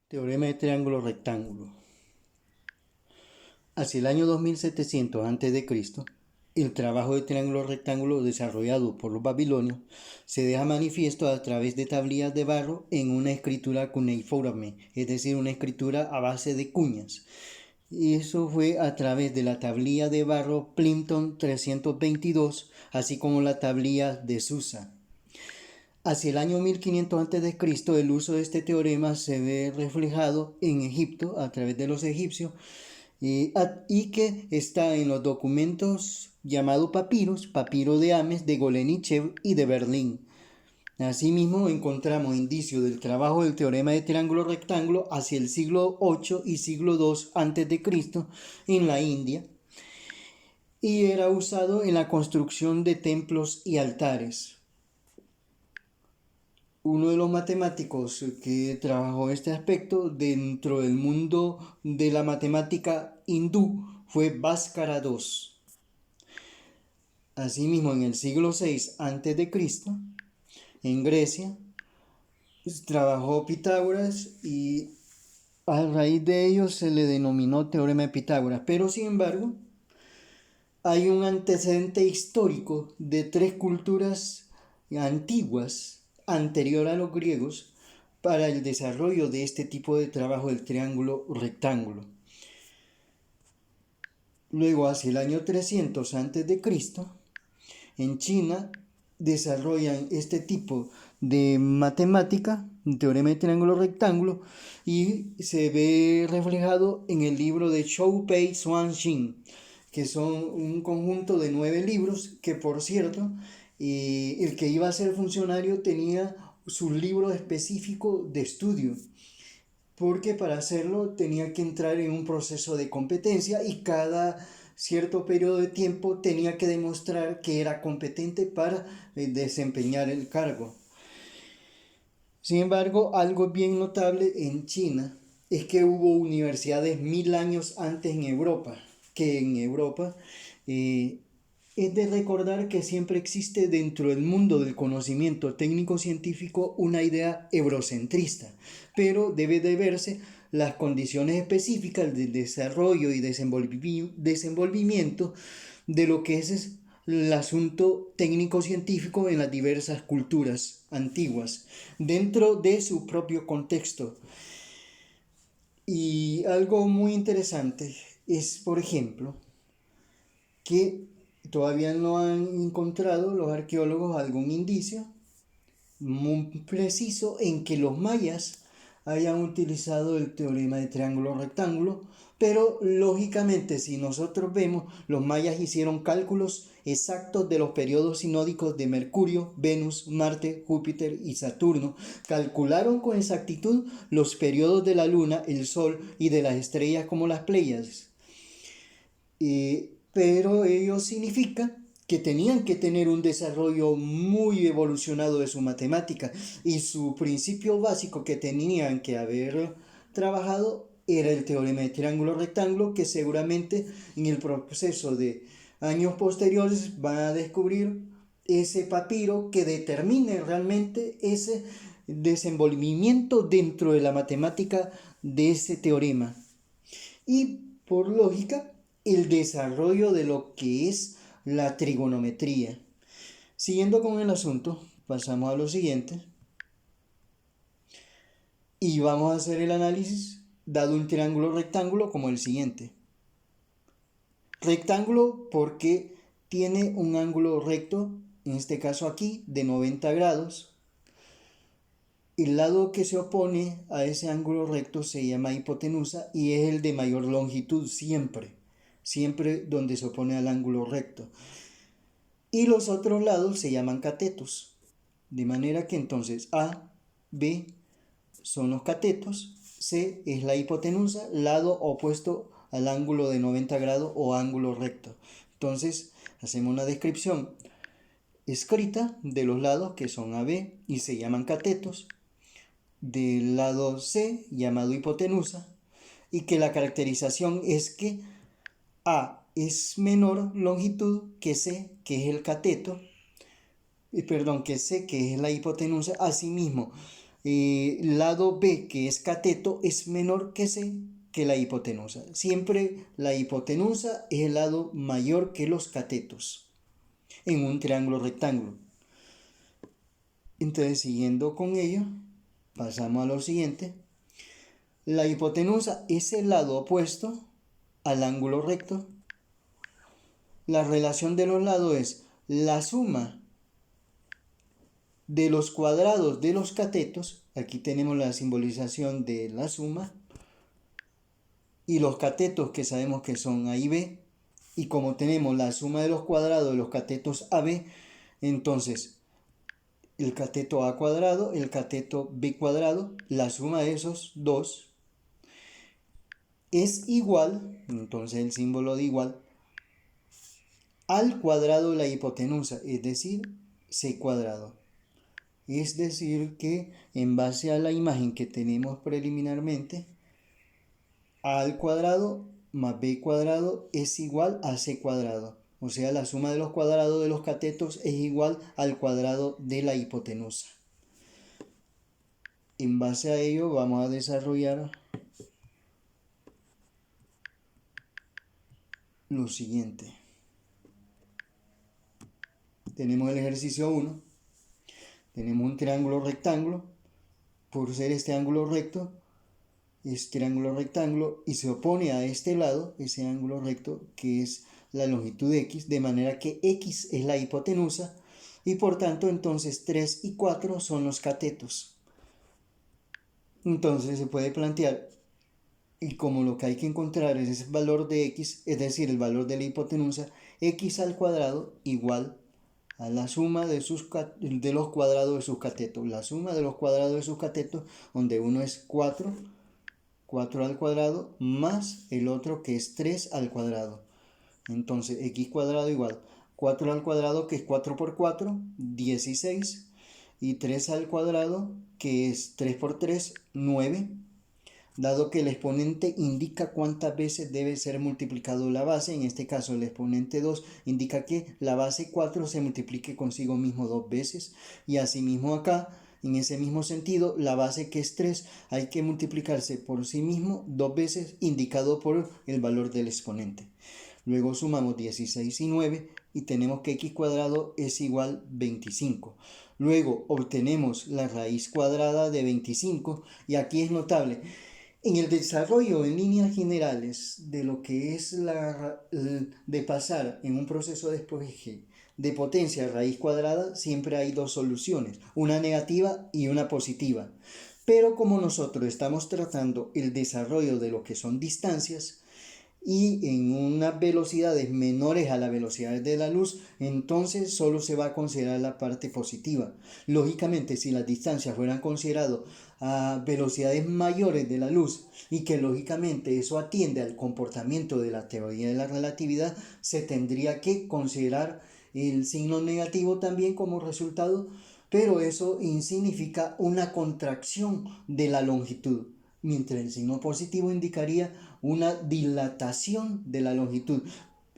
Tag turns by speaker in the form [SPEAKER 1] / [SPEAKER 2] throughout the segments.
[SPEAKER 1] Teorema de triángulo rectángulo. Hacia el año 2700 a.C., el trabajo de triángulo rectángulo desarrollado por los babilonios se deja manifiesto a través de tablillas de barro en una escritura cuneiforme, es decir, una escritura a base de cuñas. Y eso fue a través de la tablilla de barro Plimpton 322, así como la tablilla de Susa. Hacia el año 1500 a.C., el uso de este teorema se ve reflejado en Egipto a través de los egipcios y que está en los documentos llamados papiros, papiro de Ames, de Golenichev y de Berlín. Asimismo, encontramos indicios del trabajo del teorema de triángulo rectángulo hacia el siglo VIII y siglo II a.C. en la India, y era usado en la construcción de templos y altares. Uno de los matemáticos que trabajó este aspecto dentro del mundo de la matemática hindú fue Bhaskara II. Asimismo, en el siglo VI a.C., en Grecia, trabajó Pitágoras y a raíz de ello se le denominó teorema de Pitágoras. Pero sin embargo, hay un antecedente histórico de tres culturas antiguas, anterior a los griegos, para el desarrollo de este tipo de trabajo del triángulo rectángulo. Luego, hacia el año 300 a.C., en China desarrollan este tipo de matemática, un teorema de triángulo rectángulo, y se ve reflejado en el libro de Shou Pei Xuan Xin, que son un conjunto de 9 libros que, por cierto, el que iba a ser funcionario tenía su libro específico de estudio, porque para hacerlo tenía que entrar en un proceso de competencia y cada cierto periodo de tiempo tenía que demostrar que era competente para desempeñar el cargo. Sin embargo, algo bien notable en China es que hubo universidades 1000 años antes en Europa, que en Europa es de recordar que siempre existe dentro del mundo del conocimiento técnico-científico una idea eurocentrista, pero debe de verse las condiciones específicas de desarrollo y desenvolvimiento de lo que es el asunto técnico-científico en las diversas culturas antiguas, dentro de su propio contexto. Y algo muy interesante es, por ejemplo, que todavía no han encontrado los arqueólogos algún indicio muy preciso en que los mayas hayan utilizado el teorema de triángulo rectángulo, pero lógicamente si nosotros vemos, los mayas hicieron cálculos exactos de los periodos sinódicos de Mercurio, Venus, Marte, Júpiter y Saturno, calcularon con exactitud los periodos de la luna, el sol y de las estrellas como las Pléyades. Pero ello significa que tenían que tener un desarrollo muy evolucionado de su matemática y su principio básico que tenían que haber trabajado era el teorema de triángulo rectángulo, que seguramente en el proceso de años posteriores van a descubrir ese papiro que determine realmente ese desenvolvimiento dentro de la matemática de ese teorema. Y por lógica, el desarrollo de lo que es la trigonometría. Siguiendo con el asunto, pasamos a lo siguiente y vamos a hacer el análisis dado un triángulo rectángulo como el siguiente. Rectángulo porque tiene un ángulo recto, en este caso aquí, de 90 grados. El lado que se opone a ese ángulo recto se llama hipotenusa y es el de mayor longitud siempre donde se opone al ángulo recto. Y los otros lados se llaman catetos. De manera que entonces A, B son los catetos, C es la hipotenusa, lado opuesto al ángulo de 90 grados o ángulo recto. Entonces hacemos una descripción escrita de los lados que son AB y se llaman catetos, del lado C llamado hipotenusa, y que la caracterización es que A es menor longitud que C, que es el cateto, que C, que es la hipotenusa. Asimismo, lado B, que es cateto, es menor que C, que la hipotenusa. Siempre la hipotenusa es el lado mayor que los catetos en un triángulo rectángulo. Entonces, siguiendo con ello, pasamos a lo siguiente. La hipotenusa es el lado opuesto al ángulo recto. La relación de los lados es la suma de los cuadrados de los catetos. Aquí tenemos la simbolización de la suma. Y los catetos que sabemos que son A y B. Y como tenemos la suma de los cuadrados de los catetos AB, entonces el cateto A cuadrado, el cateto B cuadrado, la suma de esos dos es igual, entonces el símbolo de igual, al cuadrado de la hipotenusa, es decir, C cuadrado. Es decir que en base a la imagen que tenemos preliminarmente, A al cuadrado más B cuadrado es igual a C cuadrado. O sea, la suma de los cuadrados de los catetos es igual al cuadrado de la hipotenusa. En base a ello vamos a desarrollar lo siguiente. Tenemos el ejercicio 1. Tenemos un triángulo rectángulo. Por ser este ángulo recto, es triángulo rectángulo y se opone a este lado, ese ángulo recto, que es la longitud X, de manera que X es la hipotenusa y por tanto entonces 3 y 4 son los catetos. Entonces se puede plantear, y como lo que hay que encontrar es el valor de X, es decir, el valor de la hipotenusa, X al cuadrado igual a la suma de los cuadrados de sus catetos. La suma de los cuadrados de sus catetos, donde uno es 4 al cuadrado, más el otro que es 3 al cuadrado. Entonces, x cuadrado igual 4 al cuadrado, que es 4 por 4, 16. Y 3 al cuadrado, que es 3 por 3, 9. Dado que el exponente indica cuántas veces debe ser multiplicado la base, en este caso el exponente 2 indica que la base 4 se multiplique consigo mismo 2 veces. Y asimismo acá, en ese mismo sentido, la base que es 3 hay que multiplicarse por sí mismo 2 veces, indicado por el valor del exponente. Luego sumamos 16 y 9 y tenemos que x cuadrado es igual a 25. Luego obtenemos la raíz cuadrada de 25 y aquí es notable. En el desarrollo en líneas generales de lo que es de pasar en un proceso de despeje de potencia a raíz cuadrada, siempre hay dos soluciones, una negativa y una positiva. Pero como nosotros estamos tratando el desarrollo de lo que son distancias, y en unas velocidades menores a la velocidad de la luz, entonces solo se va a considerar la parte positiva. Lógicamente, si las distancias fueran consideradas a velocidades mayores de la luz y que lógicamente eso atiende al comportamiento de la teoría de la relatividad, se tendría que considerar el signo negativo también como resultado, pero eso significa una contracción de la longitud, mientras el signo positivo indicaría una dilatación de la longitud.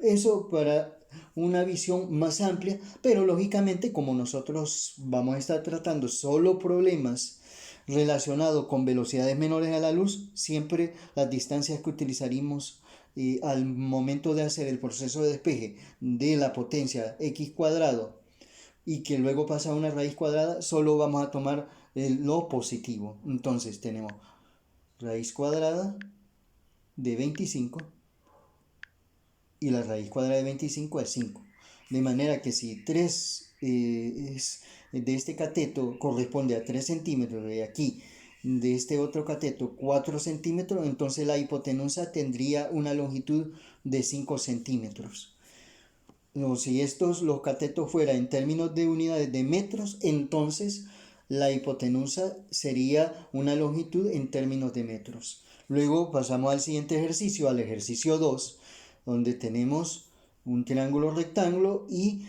[SPEAKER 1] Eso para una visión más amplia, pero lógicamente como nosotros vamos a estar tratando solo problemas relacionados con velocidades menores a la luz, siempre las distancias que utilizaremos al momento de hacer el proceso de despeje de la potencia x cuadrado y que luego pasa a una raíz cuadrada, solo vamos a tomar lo positivo. Entonces tenemos raíz cuadrada de 25 y la raíz cuadrada de 25 es 5. De manera que si 3 de este cateto corresponde a 3 centímetros, de aquí de este otro cateto 4 centímetros, entonces la hipotenusa tendría una longitud de 5 centímetros. O si los catetos fueran en términos de unidades de metros, entonces la hipotenusa sería una longitud en términos de metros. Luego pasamos al siguiente ejercicio, al ejercicio 2, donde tenemos un triángulo rectángulo y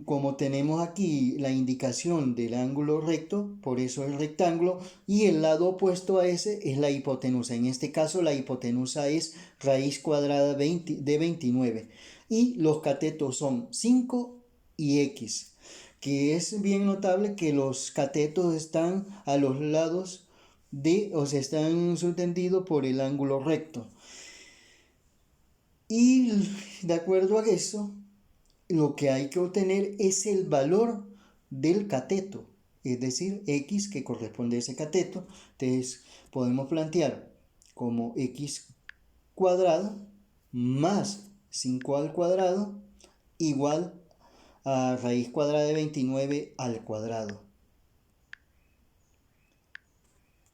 [SPEAKER 1] como tenemos aquí la indicación del ángulo recto, por eso es rectángulo, y el lado opuesto a ese es la hipotenusa. En este caso la hipotenusa es raíz cuadrada de 29 y los catetos son 5 y x. que es bien notable que los catetos están a los lados o sea, están subtendidos por el ángulo recto. Y de acuerdo a eso, lo que hay que obtener es el valor del cateto, es decir, x que corresponde a ese cateto. Entonces podemos plantear como x cuadrado más 5 al cuadrado igual a raíz cuadrada de 29 al cuadrado.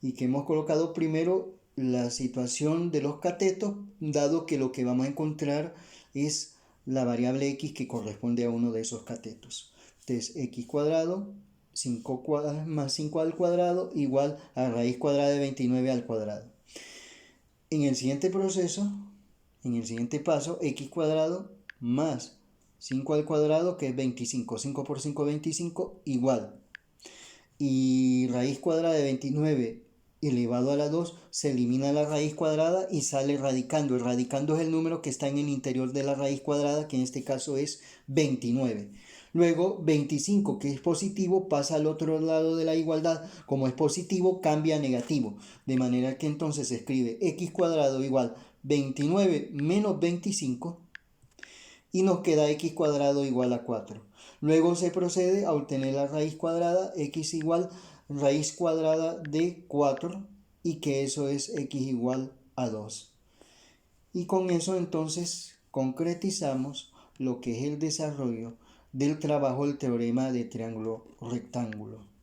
[SPEAKER 1] Y que hemos colocado primero la situación de los catetos, dado que lo que vamos a encontrar es la variable x que corresponde a uno de esos catetos. Entonces, x cuadrado 5 más 5 al cuadrado igual a raíz cuadrada de 29 al cuadrado. En el siguiente proceso, en el siguiente paso, x cuadrado más 5 al cuadrado, que es 25. 5 por 5, 25, igual. Y raíz cuadrada de 29 elevado a la 2, se elimina la raíz cuadrada y sale radicando. El radicando es el número que está en el interior de la raíz cuadrada, que en este caso es 29. Luego 25, que es positivo, pasa al otro lado de la igualdad. Como es positivo, cambia a negativo. De manera que entonces se escribe x cuadrado igual 29 menos 25 y nos queda x cuadrado igual a 4. Luego se procede a obtener la raíz cuadrada, x igual raíz cuadrada de 4 y que eso es x igual a 2. Y con eso entonces concretizamos lo que es el desarrollo del trabajo del teorema de triángulo rectángulo.